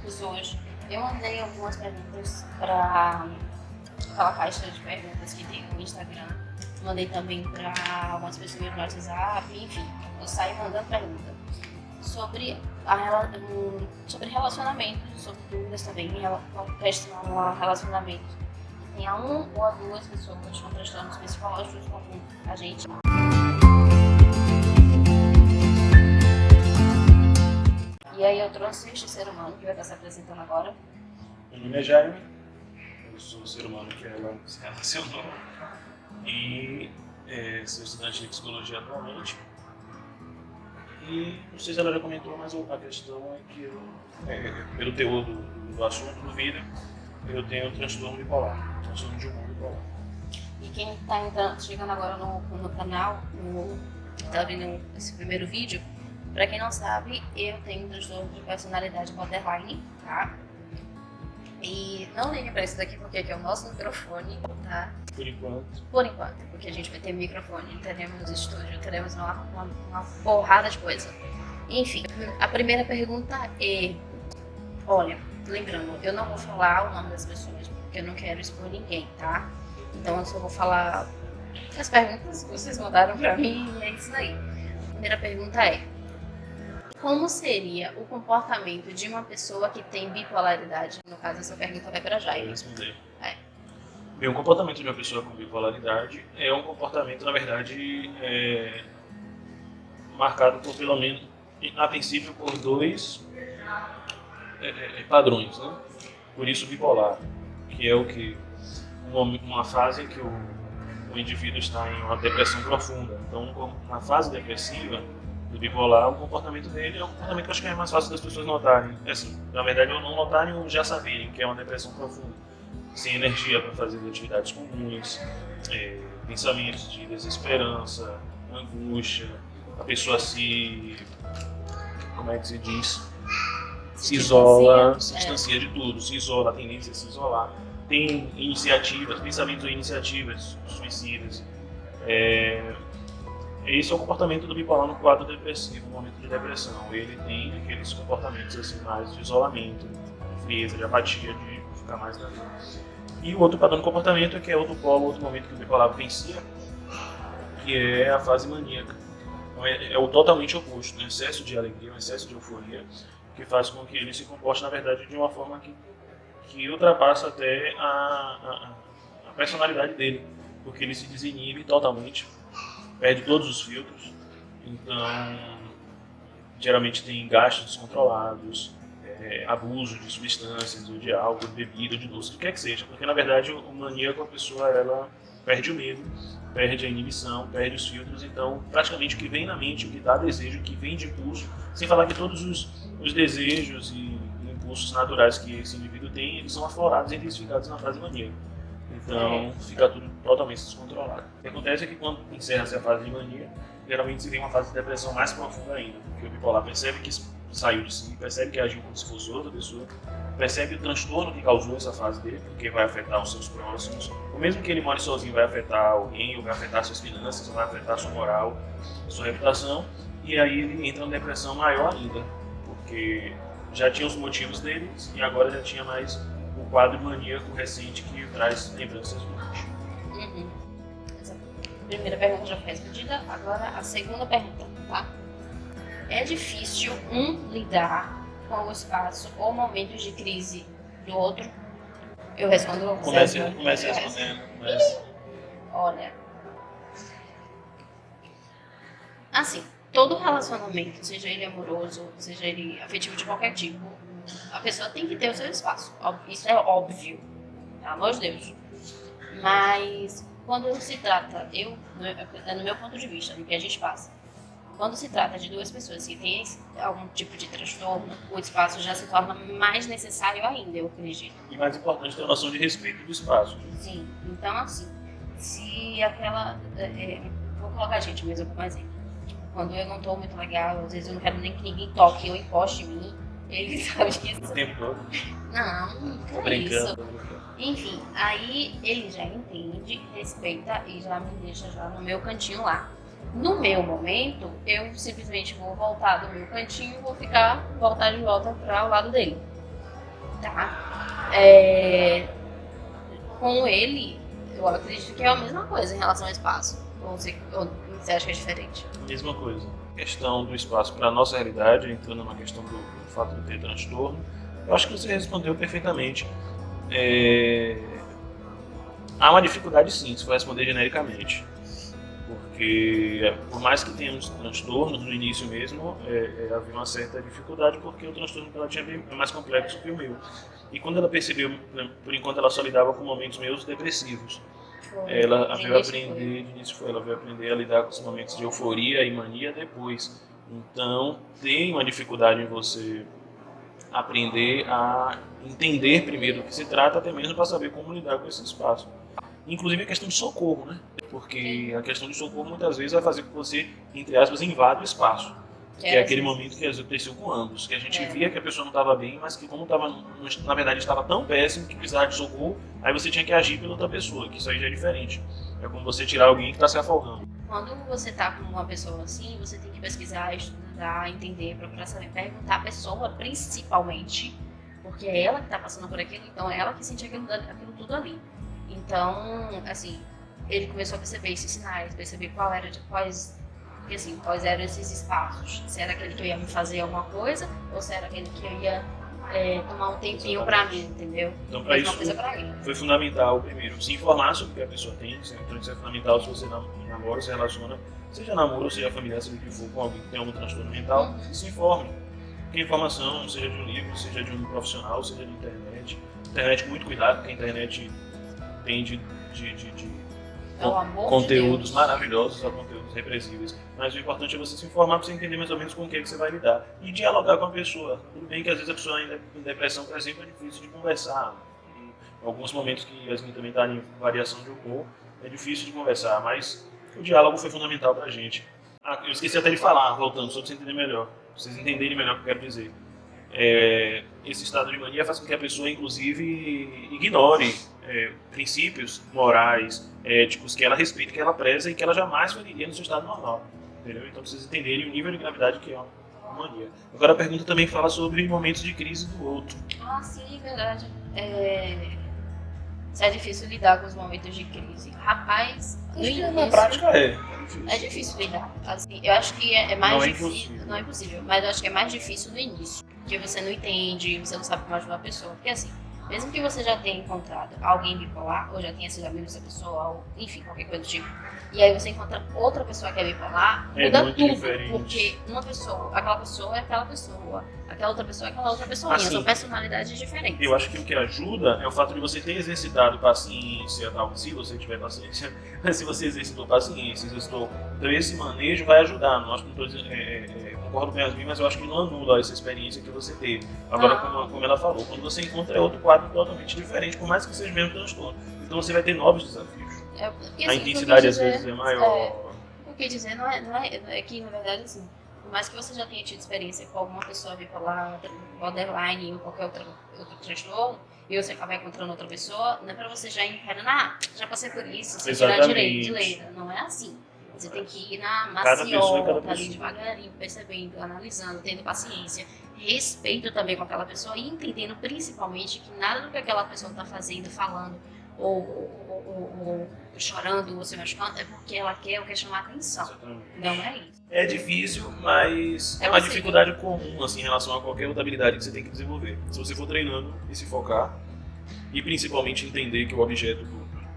Pessoas, eu mandei algumas perguntas para aquela caixa de perguntas que tem no Instagram. Mandei também para algumas pessoas no WhatsApp, enfim. Eu saio mandando perguntas sobre relacionamentos, sobre dúvidas também com questão a relacionamento. Tem a um ou a duas pessoas com transtornos psicológicos como a gente. E aí eu trouxe este ser humano que vai estar se apresentando agora. Meu nome é Jaime, eu sou o ser humano que ela se relacionou e sou estudante de psicologia atualmente. E não sei se ela já comentou, mas a questão é que pelo teor do assunto do vídeo, eu tenho transtorno bipolar, transtorno de humor bipolar. E quem está chegando agora no canal, está vendo esse primeiro vídeo, para quem não sabe, eu tenho um transtorno de personalidade borderline, tá? E não ligue para isso daqui porque aqui é o nosso microfone, tá? Por enquanto. Por enquanto, porque a gente vai ter microfone, teremos estúdio, teremos uma porrada de coisa. Enfim, a primeira pergunta é... Olha, lembrando, eu não vou falar o nome das pessoas, porque eu não quero expor ninguém, tá? Então eu só vou falar as perguntas que vocês mandaram pra mim e é isso aí. A primeira pergunta é: como seria o comportamento de uma pessoa que tem bipolaridade? No caso, essa pergunta vai pra Jaime. Eu responder. Bem, o comportamento de uma pessoa com bipolaridade é um comportamento, na verdade, marcado por pelo menos, a princípio, por dois padrões, né? Por isso bipolar, que é o que? Uma fase em que o indivíduo está em uma depressão profunda. Então, na fase depressiva do bipolar, o comportamento dele é um comportamento que eu acho que é mais fácil das pessoas notarem. Assim, na verdade, ou não notarem ou já saberem que é uma depressão profunda. Sem energia para fazer atividades comuns, pensamentos de desesperança, angústia, a pessoa como é que se diz? Se isola, se distancia de tudo, se isola, a tendência a se isolar. Tem iniciativas, pensamentos ou iniciativas suicidas. Esse é o comportamento do bipolar no quadro depressivo, no momento de depressão. Ele tem aqueles comportamentos assim, mais de isolamento, de frieza, de apatia, de ficar mais na vida. E o outro padrão de comportamento é que é outro polo, outro momento que o bipolar vivencia, que é a fase maníaca. Então é o totalmente oposto, um excesso de alegria, um excesso de euforia, que faz com que ele se comporte, na verdade, de uma forma que ultrapassa até a personalidade dele, porque ele se desinibe totalmente, perde todos os filtros, então geralmente tem gastos descontrolados, abuso de substâncias, ou de álcool, de bebida, ou de doce, o que quer que seja, porque na verdade o maníaco, a pessoa, ela perde o medo, perde a inibição, perde os filtros, então praticamente o que vem na mente, o que dá desejo, o que vem de impulso, sem falar que todos os desejos e impulsos naturais que esse indivíduo tem, eles são aflorados e intensificados na fase maníaca. Então fica tudo totalmente descontrolado. O que acontece é que quando encerra-se a fase de mania, geralmente se vem uma fase de depressão mais profunda ainda, porque o bipolar percebe que saiu de si, percebe que agiu como se fosse outra pessoa, percebe o transtorno que causou essa fase dele, porque vai afetar os seus próximos, ou mesmo que ele more sozinho, vai afetar alguém, ou vai afetar suas finanças, ou vai afetar sua moral, sua reputação, e aí ele entra numa depressão maior ainda, porque já tinha os motivos dele e agora já tinha mais o quadro maníaco recente que traz lembranças ruins. Uhum. A primeira pergunta já foi respondida, agora a segunda pergunta, tá? É difícil lidar com o espaço ou momentos de crise do outro? Eu respondo. Comece respondendo. Olha, assim, todo relacionamento, seja ele amoroso, seja ele afetivo de qualquer tipo, a pessoa tem que ter o seu espaço. Isso é óbvio, pelo amor de Deus. Mas quando se trata, no meu ponto de vista, no que a gente passa, quando se trata de duas pessoas que têm algum tipo de transtorno, o espaço já se torna mais necessário ainda, eu acredito. E mais importante, ter a noção de respeito do espaço. Sim, então assim, se aquela... vou colocar a gente mesmo como exemplo. Quando eu não tô muito legal, às vezes eu não quero nem que ninguém toque ou encoste em mim, ele sabe que isso... O tempo todo. Não, é isso. Enfim, aí ele já entende, respeita e já me deixa já no meu cantinho lá. No meu momento, eu simplesmente vou voltar do meu cantinho e vou voltar de volta para o lado dele, tá? Com ele, eu acredito que é a mesma coisa em relação ao espaço. Ou você acha que é diferente? Mesma coisa. A questão do espaço para a nossa realidade, entrando na questão do fato de ter transtorno, eu acho que você respondeu perfeitamente. Há uma dificuldade sim, se for responder genericamente. Porque, por mais que tenhamos transtornos no início mesmo, havia uma certa dificuldade, porque o transtorno que ela tinha é mais complexo que o meu. E quando ela percebeu, né, por enquanto ela só lidava com momentos meus depressivos. Ela veio aprender, de início ela veio aprender a lidar com os momentos de euforia e mania depois. Então, tem uma dificuldade em você aprender a entender primeiro do que se trata, até mesmo para saber como lidar com esse espaço. Inclusive a questão de socorro, né? Porque a questão de socorro muitas vezes vai fazer com que você, entre aspas, invada o espaço. Que é aquele momento que aconteceu com ambos, que a gente via que a pessoa não estava bem, mas que como estava, na verdade estava tão péssimo que precisava de socorro, aí você tinha que agir pela outra pessoa, que isso aí já é diferente. É como você tirar alguém que está se afogando. Quando você está com uma pessoa assim, você tem que pesquisar, estudar, entender, procurar saber, perguntar a pessoa principalmente, porque é ela que está passando por aquilo, então é ela que sente aquilo tudo ali. Então, assim, ele começou a perceber esses sinais, perceber quais eram esses espaços. Se era aquele que eu ia me fazer alguma coisa, ou se era aquele que eu ia tomar um tempinho para mim, entendeu? Então, para isso, foi fundamental, primeiro, se informar sobre o que a pessoa tem. Então, isso é fundamental se você namora, se relaciona, seja namoro, seja familiar, seja o que for, com alguém que tem algum transtorno mental, se informe. Porque informação, seja de um livro, seja de um profissional, seja de internet. Internet, muito cuidado, porque a internet tem conteúdos maravilhosos a conteúdos repressíveis. Mas o importante é você se informar para você entender mais ou menos com o que você vai lidar. E dialogar com a pessoa. Tudo bem que às vezes a pessoa ainda com depressão, por exemplo, é difícil de conversar. Em alguns momentos que a gente também está em variação de humor, é difícil de conversar. Mas o diálogo foi fundamental para a gente. Eu esqueci até de falar, voltando, só para você entender melhor. Para vocês entenderem melhor o que eu quero dizer. Esse estado de mania faz com que a pessoa, inclusive, ignore princípios morais, éticos, que ela respeita, que ela preza e que ela jamais fariria no seu estado normal. Entendeu? Então, vocês entenderem o nível de gravidade que é uma mania. Agora, a pergunta também fala sobre momentos de crise do outro. Ah, sim, verdade. Se é difícil lidar com os momentos de crise. Rapaz, na prática é difícil lidar. Assim, eu acho que é mais difícil. Impossível. Não é impossível, mas eu acho que é mais difícil no início. Porque você não entende, você não sabe como ajudar a pessoa. Porque assim, mesmo que você já tenha encontrado alguém bipolar, ou já tenha sido amigo dessa pessoa, ou enfim, qualquer coisa do tipo, e aí você encontra outra pessoa que é bipolar, muda tudo. Diferente. Porque aquela pessoa é aquela pessoa, aquela outra pessoa é aquela outra pessoa. Assim, são personalidades diferentes. Eu acho que o que ajuda é o fato de você ter exercitado paciência, tal, se você tiver paciência, mas se você exercitou paciência, então esse manejo vai ajudar. Não acho que não estou dizendo, concordo com as minhas, mas eu acho que não anula essa experiência que você teve. Agora, como ela falou, quando você encontra outro quadro totalmente diferente, por mais que seja o mesmo transtorno. Então você vai ter novos desafios. Porque, a intensidade às vezes é maior. O que dizer não é que, na verdade, assim, por mais que você já tenha tido experiência com alguma pessoa bipolar, borderline ou qualquer outro transtorno, e você acabar encontrando outra pessoa, não é pra você já encarar, já passei por isso, você tirar direito de letra. Não é assim. Você tem que ir na maciota, ali devagarinho, percebendo, analisando, tendo paciência, respeito também com aquela pessoa e entendendo principalmente que nada do que aquela pessoa está fazendo, falando ou chorando ou se machucando é porque ela quer chamar atenção. Não é isso. É difícil, mas é uma dificuldade comum assim, em relação a qualquer outra habilidade que você tem que desenvolver. Se você for treinando e se focar, e principalmente entender que o objeto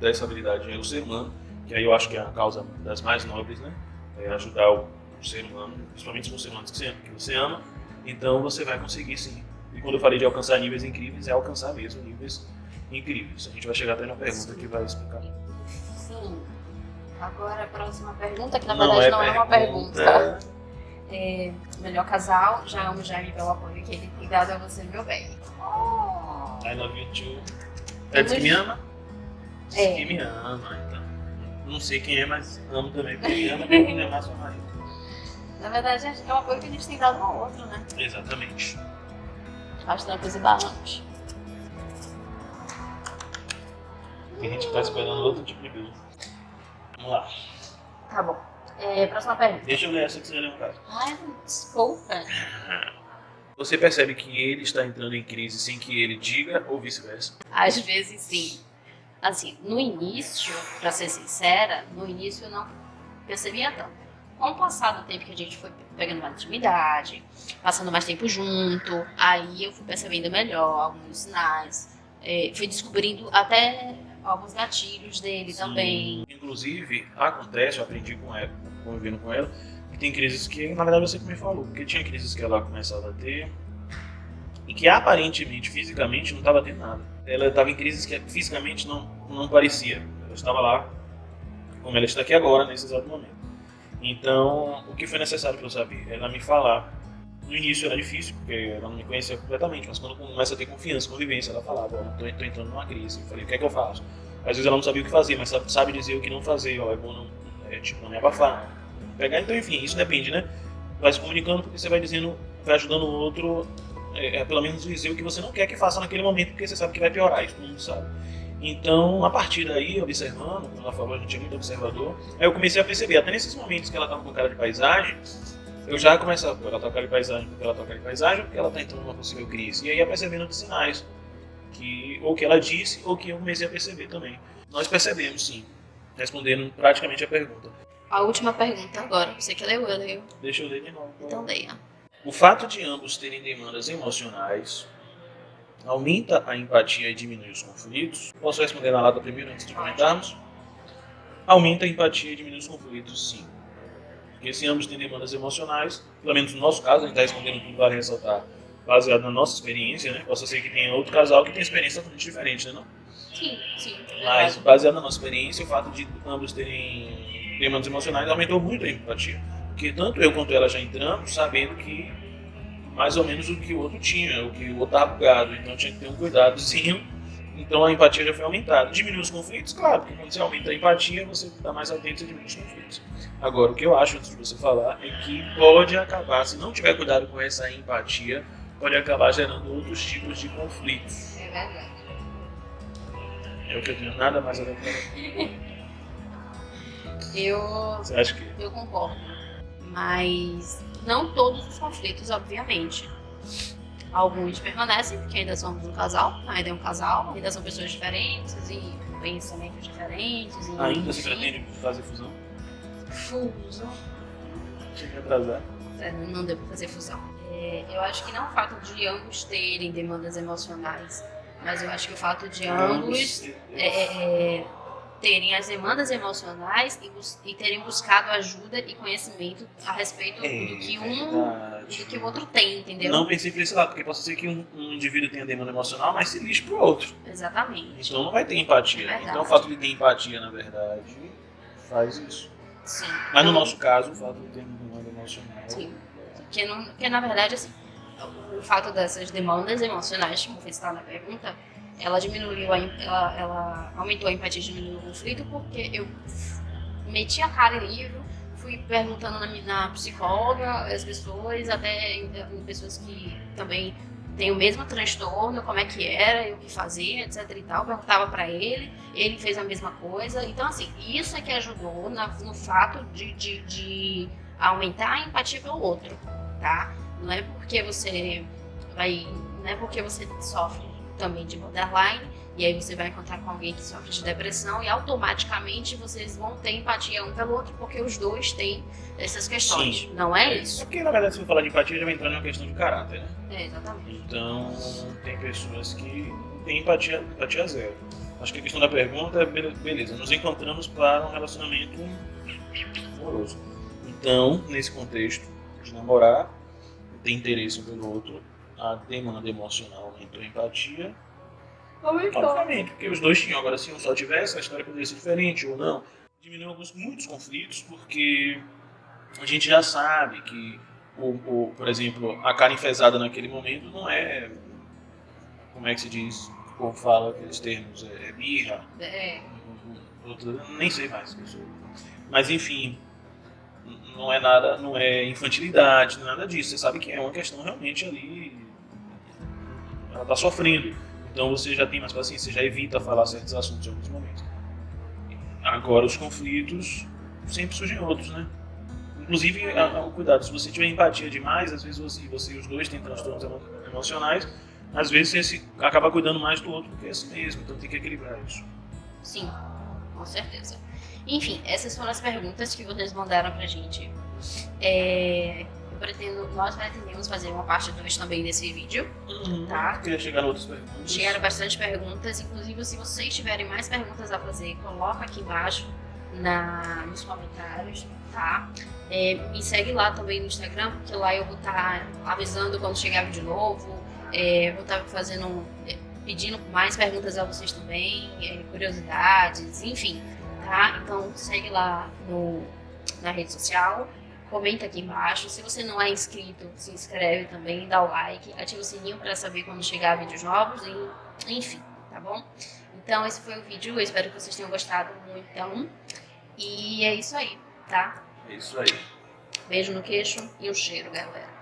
dessa habilidade é o ser humano, que aí eu acho que é a causa das mais nobres, né? É ajudar o ser humano, principalmente os seres humanos que você ama, então você vai conseguir sim. E quando eu falei de alcançar níveis incríveis, é alcançar mesmo níveis incríveis. A gente vai chegar até na pergunta que vai explicar. Sim. Agora a próxima pergunta, que na verdade não é uma pergunta. Melhor casal, já amo Jaime pelo apoio que ele tem dado a você, meu bem. I love you too. Diz que me ama? Diz que me ama, então. Não sei quem é, mas amo também, porque me ama e me amar sua marido. Na verdade, é um apoio que a gente tem dado um ao outro, né? Exatamente. Aos trancos e barrancos. Tem gente que tá esperando outro tipo de beijo. Vamos lá. Tá bom. Próxima pergunta. Deixa eu ler essa que você leu no caso. Ai, desculpa. Você percebe que ele está entrando em crise sem que ele diga ou vice-versa? Às vezes sim. Assim, no início, pra ser sincera, no início eu não percebia tanto. Com o passar do tempo que a gente foi pegando mais intimidade, passando mais tempo junto, aí eu fui percebendo melhor alguns sinais, fui descobrindo até alguns gatilhos dele também. Inclusive, acontece, eu aprendi com ela, convivendo com ela, que tem crises que, na verdade, você que me falou, porque tinha crises que ela começava a ter e que aparentemente, fisicamente, não estava tendo nada. Ela estava em crises que fisicamente não parecia. Ela estava lá, como ela está aqui agora, nesse exato momento. Então, o que foi necessário para eu saber? Ela me falar. No início era difícil, porque ela não me conhecia completamente, mas quando começa a ter confiança, convivência, ela falava, ó, tô entrando numa crise. Eu falei, o que é que eu faço? Às vezes ela não sabia o que fazer, mas sabe dizer o que não fazer, ó, é bom não me abafar, não pegar. Então, enfim, isso depende, né? Vai se comunicando porque você vai dizendo, vai ajudando o outro, pelo menos dizer o que você não quer que faça naquele momento, porque você sabe que vai piorar, isso todo mundo sabe. Então, a partir daí, observando, como ela falou, a gente é muito observador, aí eu comecei a perceber, até nesses momentos que ela estava com cara de paisagem, eu já começava, ela tá com cara de paisagem, porque ela tá com cara de paisagem, porque ela tá entrando numa possível crise. E aí ia percebendo outros sinais, ou que ela disse, ou que eu comecei a perceber também. Nós percebemos, sim, respondendo praticamente a pergunta. A última pergunta agora, você que leu, eu leio. Deixa eu ler de novo. Então leia. O fato de ambos terem demandas emocionais aumenta a empatia e diminui os conflitos? Posso responder na lata primeiro, antes de comentarmos? Aumenta a empatia e diminui os conflitos, sim. Porque se ambos têm demandas emocionais, pelo menos no nosso caso, a gente está respondendo tudo, vale ressaltar, baseado na nossa experiência, né? Possa ser que tenha outro casal que tenha experiência totalmente diferente, né? Não? Sim. Mas, baseado na nossa experiência, o fato de ambos terem demandas emocionais aumentou muito a empatia. Porque tanto eu quanto ela já entramos sabendo que mais ou menos o que o outro tinha, o que o outro estava bugado, então tinha que ter um cuidadozinho. Então a empatia já foi aumentada. Diminui os conflitos? Claro, porque quando você aumenta a empatia, você está mais atento e diminui os conflitos. Agora, o que eu acho, antes de você falar, é que pode acabar, se não tiver cuidado com essa empatia, pode acabar gerando outros tipos de conflitos. É verdade. É o que eu tenho nada mais a declarar. Você acha que? Eu concordo. Mas não todos os conflitos, obviamente. Alguns permanecem, porque ainda somos um casal, ainda são pessoas diferentes e pensamentos diferentes. E ainda se pretende fazer fusão? Fusão? Chega atrasado. Não deu pra fazer fusão. Eu acho que não o fato de ambos terem demandas emocionais, mas eu acho que o fato de ambos terem as demandas emocionais e terem buscado ajuda e conhecimento a respeito do que do que o outro tem, entendeu? Não pensei por esse lado, porque pode ser que um indivíduo tenha demanda emocional, mas se lixe pro outro. Exatamente. Então não vai ter empatia. Então o fato de ter empatia, na verdade, faz isso. Sim. Mas no nosso caso, o fato de ter demanda emocional... Sim. Porque na verdade, assim, o fato dessas demandas emocionais, como está na pergunta, ela ela aumentou a empatia e diminuiu o conflito porque eu meti a cara em livro, fui perguntando na psicóloga, as pessoas, até em pessoas que também têm o mesmo transtorno, como é que era, e o que fazer, etc e tal, perguntava pra ele fez a mesma coisa. Então, assim, isso é que ajudou no fato de aumentar a empatia pelo outro, tá? Não é porque você sofre também de borderline, e aí você vai encontrar com alguém que sofre de depressão e automaticamente vocês vão ter empatia um pelo outro, porque os dois têm essas questões. Sim. Não é isso? Porque, na verdade, se eu falar de empatia, já vai entrar numa questão de caráter, né? Exatamente. Então, tem pessoas que têm empatia zero. Acho que a questão da pergunta é, beleza, nos encontramos para um relacionamento amoroso. Então, nesse contexto de namorar, ter interesse um pelo outro, a demanda emocional aumentou a empatia. Obviamente, porque os dois tinham. Agora, se um só tivesse, a história poderia ser diferente ou não. Diminuiu muitos conflitos, porque a gente já sabe que, por exemplo, a cara enfesada naquele momento não é, como é que se diz, o povo fala aqueles termos, é birra, nem sei mais. Mas, enfim, não é nada, não é infantilidade, não é nada disso. Você sabe que é uma questão realmente ali, ela está sofrendo. Então você já tem mais paciência, você já evita falar certos assuntos em alguns momentos. Agora os conflitos, sempre surgem outros, né? Inclusive, o cuidado, se você tiver empatia demais, às vezes você e os dois têm transtornos emocionais, às vezes você acaba cuidando mais do outro do que esse mesmo, então tem que equilibrar isso. Sim, com certeza. Enfim, essas foram as perguntas que vocês mandaram pra gente. Nós pretendemos fazer uma parte 2 também desse vídeo, tá? Queria chegar a outras perguntas. Chegaram bastante perguntas, inclusive se vocês tiverem mais perguntas a fazer, coloca aqui embaixo nos comentários, tá? Me segue lá também no Instagram, porque lá eu vou estar avisando quando chegar vídeo novo, vou estar pedindo mais perguntas a vocês também, curiosidades, enfim, tá? Então segue lá na rede social, comenta aqui embaixo. Se você não é inscrito, se inscreve também, dá o like, ativa o sininho para saber quando chegar vídeos novos, enfim, tá bom? Então esse foi o vídeo, eu espero que vocês tenham gostado muito, então, e é isso aí, tá? É isso aí. Beijo no queixo e um cheiro, galera.